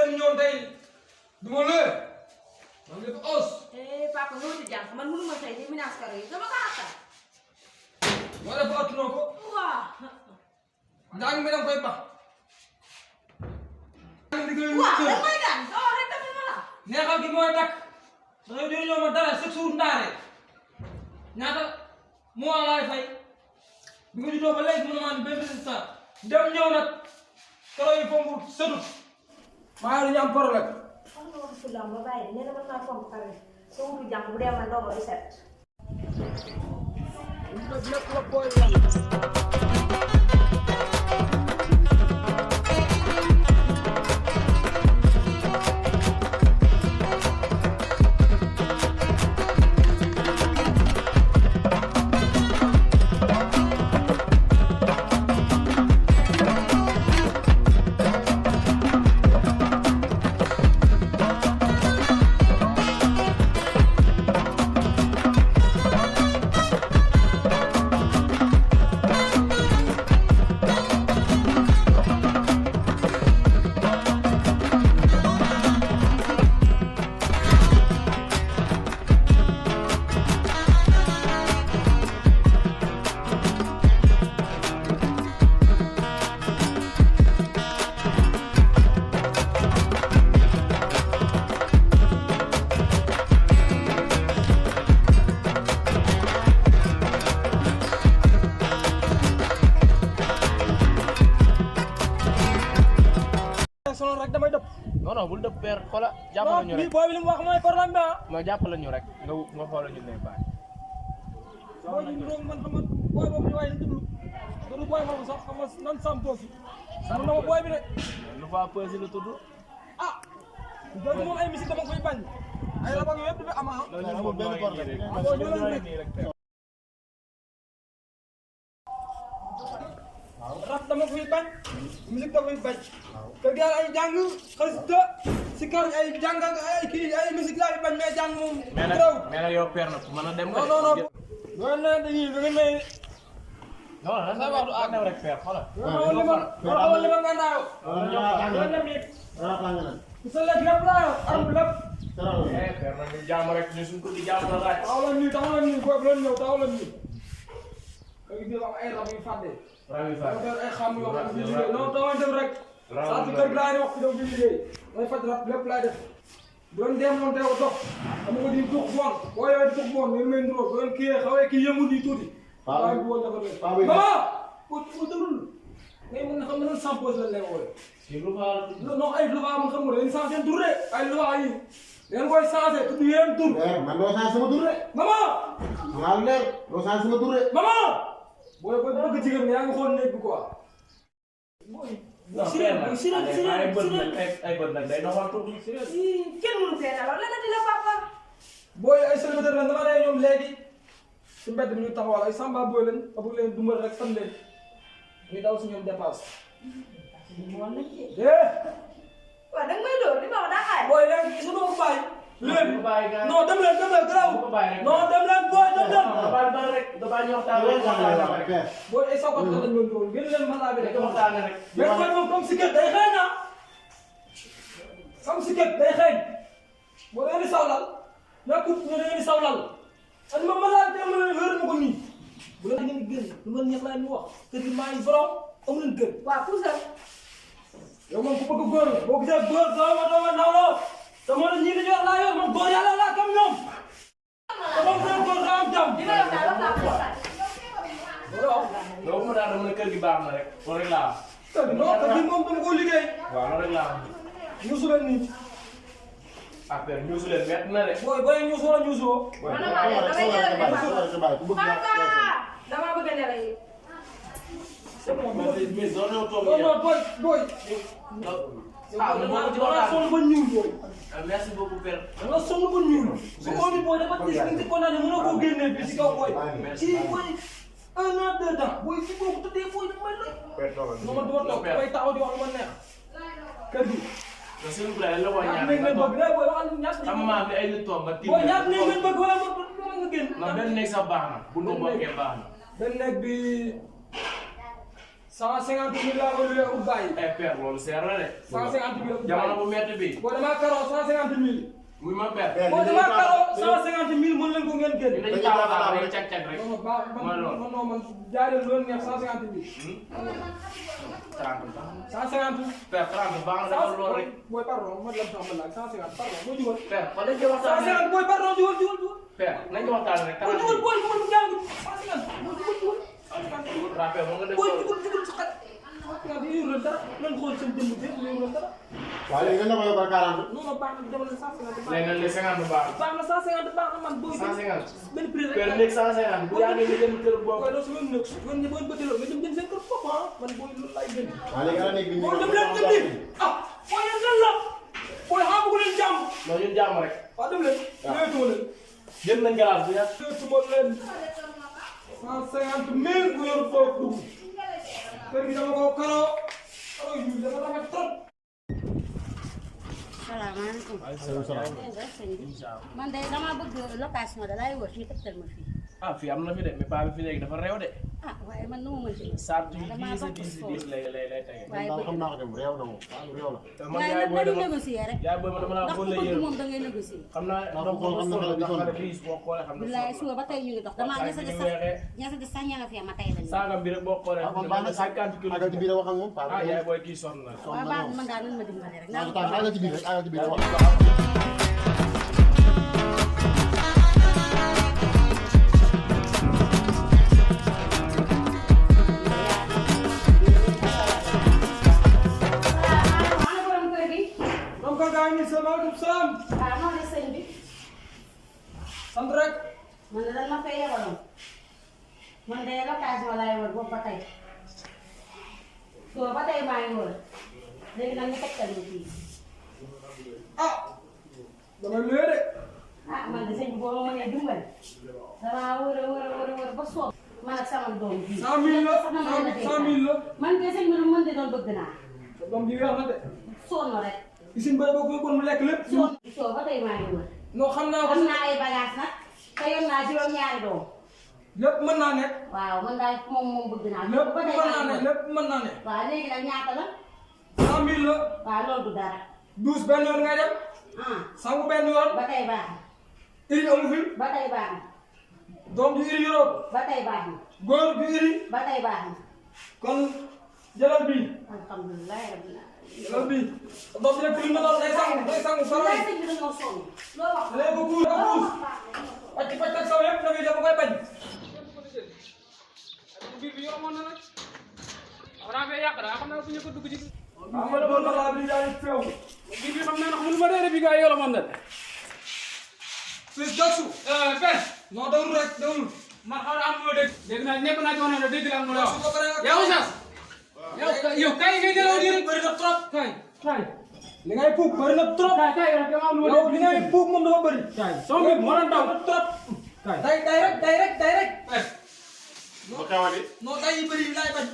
dem ñoom tey du ma lëre man def os. papa noo di jàng man mënuma tey di minaas karo yi dama ko attan. moo def attunoo ko. waaw. njàng mi danga koy bax. waaw da may daan doo rek tamit ma la. neexal gi mooy dakk da ngay doon ñëw ma dara chaque jour ndaare ñaata mois laay fay bi nga juddoo ba léegi mu ne maa benn résistant dem ñëw nag karo yi fomb sëtut maa ngi am problème. xam nga wax fulam ba bàyyi nee na mën naa fomp karo yi soo wutu jàng bu dee man doo ma di set. lépp la booy la. solo rek damay dëpp. non non bul dëpp père xoola jàppale ñu rek booy bi li mu wax mooy problème bi ah. ma jàppale ñu rek nga xoola ñu lay bàyyi. booy bi ñu man xam nga booy boobu ñu waaye ñu déglu déglu booy boobu sax xam nga nan sam poosi. xam nga booy bi de. lu fa peusi la tudd. ah. donc moom ay musique dama koy bañ. ay rabag yëpp dafa am ah. loolu amul benn problème rap dama koy bañ. musique dama koy bañ. kër gi ay jàng xasida si kër ay jàng ay kii ay musique laa bañ mais jàng moom. mais nag yow père nag mën a dem. non non non. loolu nag dañuy da ngeen may. non non da wax du ànd rek père xoolal. non li ma ngandaaw. loolu la nit. sa lekk lépp laa yor am lépp. père nag ñu jàmm rek ñu suñ ko di jàmm la laaj. taxaw la nii taxaw la nii boobu la ñëw taxaw la nii. kër gi am ay rab yu fàtte. ay xam yoo xam ne liggéey non dama dem rek. saa si kër gi laay wax fi dem di liggéey. may faj rab lépp laay def. doon demoon teew dox. dama ko di tux bon. boo yowee di tux bon ngeen may nduróo doon kii xawee kii yëngu nii tuuti. waaw bi woon dafa nekk. waaw ko déglu. ngay mën na xam ne nan sampos lañ lay wooye. si lu fa non ay luba man xam nga dañuy changé tur de ay luba yi. ngeen koy changé tudd yéen tur. man doo changé sama tur de. maman. maa ngi leer doo changé sama tur de. maman. booy bëgg jigéen yaa ngi xool néeg bi quoi. non père nag ay bët nag day doxal tuuti. kenn mënu fee dalal lan la di la papa. booy ay célibataire la dama ne ñoom léegi si mbedd bi ñu taxawal ay samba booy leen ba bëgg leen dumbal rek fan leen ñu daw si ñoom dépasse. waaw da nga may door di ma wax daa xaay. booy léegi su ma ko bàyyi. léegi non dem leen garaaw. non dem leen booy dem leen. dafa ñu waxtaan rek. booy ay saw kat lañ doon doon gën leen mën bi rek. waxtaan rek. mais booy moom comme si kër day xeeñ ah. comme si kër day xeeñ. boo leen di sawlal. nekkul ñu leen di sawlal. man ma mën dem na wér ma ko nii. bu leen ngeen di génn lu ma neex laa ñu wax kër gi maa ngi borom amu leen kër. waaw puusal. yow moom ku bëgg góor la boo gisee góor doo ma nawloo te moo ne ñii dañuy wax laa yor man góor yàlla laa comme ñoom te moom seen góor daa am jàmm. di ma wax daal wax naa puusal. loolu mu daal dama ne kër gi baax na rek loolu rek laa kër gi non kër gi moom dama ko liggéey. waaw loolu rek laa ñuusu leen nii. affaire ñuusu leen métti na de. booy ñuusu wala ñuusoo. man damaa ne damay jëlee papa damaa bëgg a nelaw yi. c'est bon mais doo ñëw toog non non booy. ah man maa ngi ci waxtaan sonn ba ñuul booy. merci beaucoup père. da nga sonn ba ñuul. su ko ni booy dafa gis ni ci kontaan mënoo koo génnee bi ci kaw booy. ci booy 1 an 2 ans booy ci boobu tëddee booy dafa may lëkk. non man duma toog damay taxaw di wax lu ma neex. kër gi. s'il vous plaît la ko ñaan nga toog ñaar booy waxal ñaar xam maa fi ay nit toog nga tiim. booy ñaar néeg ngeen bëgg wala nga génn. non benn néeg sax baax na bu ñu ko bokkee baax na. benn néeg bi 150 000 laa ko luwee ut bàyyi. père loolu seer na de. 150 000 ut bàyyi jamono bu métti bi. boo damaa karoo 150 000. muy ma père. boo damaa karoo 150 000 mën leen ko ngeen génn. dañuy taxaw rek càq-càq rek. man jaay leen loolu neex 150 000. 150. père 30 baax na loolu rek. booy pardon man la sama laaj 150 pardon moo jubal. père fan lañ koy waxtaanee 150 booy pardon jubal. père nañ ko waxtaanee rek. booy jubal booy man jàng 150 moo jubal. rappel mo nga def booy jubal sa xat. 150 yorul dara lan xool seen jëmm bi yorul dara. waaye léegi nga ko 40. non non baax na demal 150 léegi nag les 50 baax na. baax na 150 baax na man booy. 150 benn prix rek. père léegi 150 bu yaa ngi jënd kër boobu. waaye loolu su ma nekk man ñu booy bëgg nga jëm seen kër foofu ah man booy loolu laay jënd. waaye léegi ana nekk bi ñu dem leen ah booy yéen lan la booy xam nga leen jàmm. non ñun jàmm rek. waaw dem leen. ñëwetuma leen. jënd nañ galaas bu yàgg. ñëwetuma leen. 150 000 bu yor foofu dugg. kër gi dama ko karoo yu dafa rafet trop. salaamaaleykum. waaleykum salaam. man de dama bëgg location da laay wër fii tegtal ma fii. ah fii am na fi de mais paa bi fi léegi dafa réew de. ah waaye man nu ma mën ci. sart yi 10 lay tege. waaye daal xam naa ko dem réew na moom réew la. man waaye yaay nag booy dañuy dama négocier rek. yaay booy ma dama la ndax ku xool la bëgg yéen moom da ngay négocier. xam naa ndax xool xam na xale bi sonn. riis boo xoolee xam na billaay suba ba tey ñu ngi dox damaa ñasa de sax ñasa de sax ña nga fi ma tey lañu. saagam bi rek boo xoolee kon baax na 50 kilos. àggal ci biir wax ak moom. ah yaay booy kii sonn na. waaw baax man daal nan ma dimbali rek. àggal ci biir rek àggal ci biir wax. Maaleykum salaam. waaw moo ne sëñ bi. sant rek. man de dañ ma fay yebaloon. man de location laay wër boobu ba tey. soo ba tey maa ngi wër. léegi nag ñu tegtal ñu fii. ah. dama luwee de. ah man de sëñ bi boo ma mënee dimbali. damaa wër ba soob. man ak sama doom bii. 100 000 la 100 000 la. man de sëñ bi lu mu mën di doon bëgg naa. sa doom ji weex na de. sonn rek. Isine Ba boo ko yóbbuwoon mu lekk lépp. soo ba tey maa ngi wër. non xam naa ko. am naa ay bagages nag. te yor naa juróom-ñaari doom. lépp mën naa nekk. waaw man daal moom bëgg naa. lépp ba tey mën naa maa ngi ne wër. lépp mën naa ne. waaw léegi nag ñaata la. 100 000 la. waaw loolu du dara. 12 benn yoon ngay dem. ah sangu benn yoon. ba tey baax na. iri amu fi. ba tey baax na. doom ju iri yoroo. ba tey baax na. góor ju iri. ba tey baax na. kon jëlal bii. alhamdulilah rabbil alamin. jëlal bii. doom ji nag fi mu ne la day sangu waaye faral. sëñ bi dañoo sonn. loo wax la. léegi ko kuus ko kuus. pàcc pàcc ak saw yëpp da ngay def ba koy bañ. biir bi yoroon na nag xanaa fee yàq daa xam naa fu ñu ko dugg ci ah ma demoon na laa bi daal di feew. biir bi xam naa ndax mënu ma réere bi gaa yoroon na fii gasu. fen non dawul rek dawul. man xaw na am lu ma dégg dégg naa nekk naa ci woon na dégg naa mu la wax su ko paree nga yow sax yow kay ngay nelaw nii rek bëri na trop. kay kay li ngay puub bëri na trop. kay kay yow dama am lu ma yow dégg li ngay puub moom dafa bëri. kay sama mbir moo doon daw trop. kay day rek. bu xewati. non day yu bëri yi laay bañ.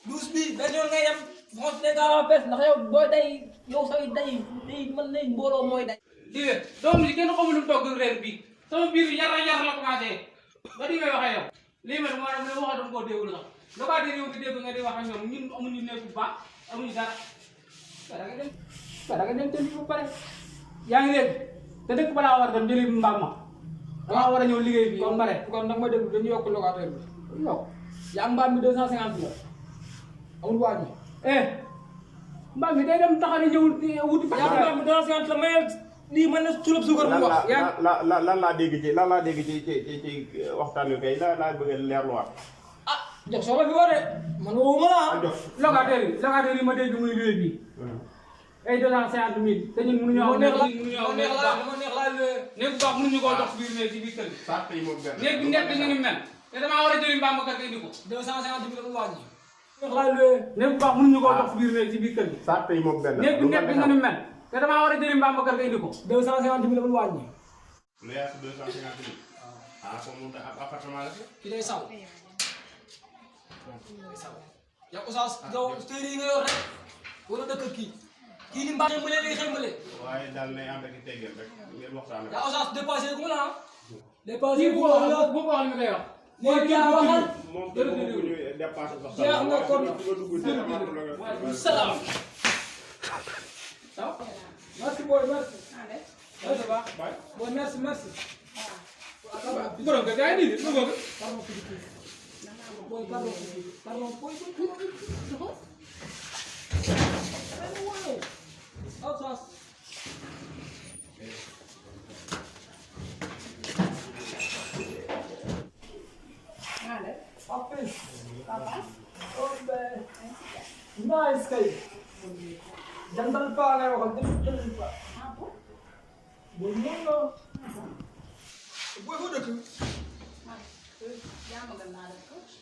douze bi benn yoon ngay dem. moo si nekk à la pêche ndax yow booy day yow say day mën nañ mbooloo mooy day. di wér doom ji kenn xamul lu mu togg reer bi sama biir bi yar la commencé ba di may waxee yow lii ma dama waxatoon koo déggul sax locataire yow di dégg nga di wax ak ñoom ñun amuñu nekk bu baax amuñu dara da nga dem tënk bu pare yaa ngi dégg te dëkk balaa war a dem jëli mbaam ma damaa war a ñëw liggéey bi ba pare kon nag ma déglu dañu yokk locataire bi. yow yaa ngi mbaam bi 250 la. amul wàññi. mbaam mi day dem taxani ñëw wuti fa yaa ngi mbaam bi 250 la mayal lii mën na sulub suukar bu wax. lan laa dégg ci waxtaan wi kay laa bëgg a leerluwaat. ah jox soo ko fi woo de man woo ma la ah. jox locataire yi ma dégg muy luwe bi ay 250 000 te ñun mënuñu am neex néeg laa bu neex laa baax mënuñu koo dox biir néeg ci biir kër gi sart yi moom benn. néeg bi nekk nga ni mel te damaa war a jëli mbaam kër ga indi ko 250 bi la ko wàññi. neex laa néeg bu baax mënuñu koo dox biir néeg ci biir kër gi sart yi moom benn. néeg bi nekk nga ni mel te damaa war a jëli mbaam kër ga indi ko 250 bi la ko wàññi. lu yaatu 250 000. ah comme moom ab appartement la. ki day saw. yow Oustaz yow téere yi nga yor rek wala dëkk kii ni mbaa xëy lay xëy waaye daal nay ànd ak i teggeel rek ngeen waxtaan ak. yaa Oustaz dépassé gu ma la ah. kii bu ko wax li mu koy wax léegi yaa waxal. moom dépassé sax. jeex na kon nga dugg ci amaatu la nga. salaam. merci boy merci. ça va. boy merci merci. borom nga gars yi nii lu bëgg. boy pardon boy nice kay. Jantal pa ngay waxal jantal pa. Boy mo nga. Boy ko dëkk.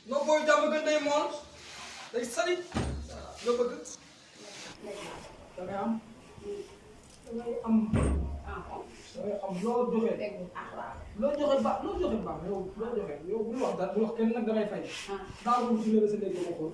No boy jàmm gën day mool. Day sali. Nga bëgg. Dangay am. Dangay am loo joxe. Loo joxe ba yow loo joxe yow bu wax dara bu wax kenn nag damay fay. Daa ko ci la sa néeg ko xool.